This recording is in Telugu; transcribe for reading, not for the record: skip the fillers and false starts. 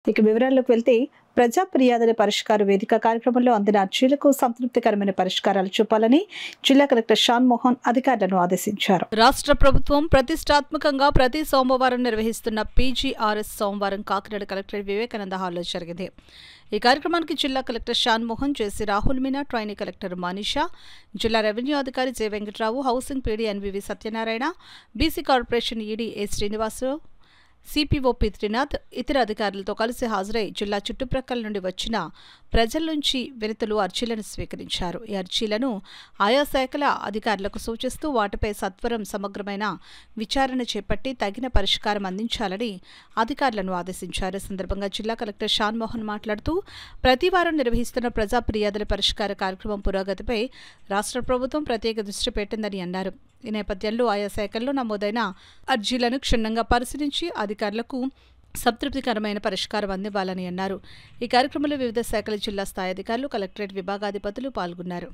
ఇక వివరాల్లోకి వెళ్తే ప్రజా ఫిర్యాదుల పరిష్కార వేదిక కార్యక్రమంలో అందిన అర్జీలకు సంతృప్తికరమైన పరిష్కారాలు చూపాలని జిల్లా కలెక్టర్ షాన్ మోహన్ అధికారులను ఆదేశించారు. రాష్ట్ర ప్రభుత్వం ప్రతిష్టాత్మకంగా ప్రతి సోమవారం నిర్వహిస్తున్న పీజీఆర్ఎస్ సోమవారం కాకినాడ కలెక్టరేట్ వివేకానంద హాల్లో జరిగింది. ఈ కార్యక్రమానికి జిల్లా collector Shan Mohan, JC Rahul Meena, trainee collector Manisha, జిల్లా రెవెన్యూ అధికారి J Venkatarao, housing PD NVV Satyanarayana, BC corporation ED A Srinivasarao, CPO P Trinath ఇతర అధికారులతో కలిసి హాజరై జిల్లా చుట్టుప్రక్కల నుండి వచ్చిన ప్రజల నుంచి వినతులు, అర్జీలను స్వీకరించారు. ఈ అర్జీలను ఆయా శాఖల అధికారులకు సూచిస్తూ వాటిపై సత్వరం సమగ్రమైన విచారణ చేపట్టి తగిన పరిష్కారం అందించాలని అధికారులను ఆదేశించారు. ఈ సందర్భంగా జిల్లా కలెక్టర్ షాన్ మోహన్ మాట్లాడుతూ ప్రతివారం నిర్వహిస్తున్న ప్రజా ఫిర్యాదుల పరిష్కార కార్యక్రమం పురోగతిపై రాష్ట్ర ప్రభుత్వం ప్రత్యేక దృష్టి పెట్టిందని అన్నారు. ఈ నేపథ్యంలో ఆయా శాఖల్లో నమోదైన అర్జీలను క్షుణ్ణంగా పరిశీలించి అధికారులకు సంతృప్తికరమైన పరిష్కారం అందివ్వాలని అన్నారు. ఈ కార్యక్రమంలో వివిధ శాఖల జిల్లా స్థాయి అధికారులు, కలెక్టరేట్ విభాగాధిపతులు పాల్గొన్నారు.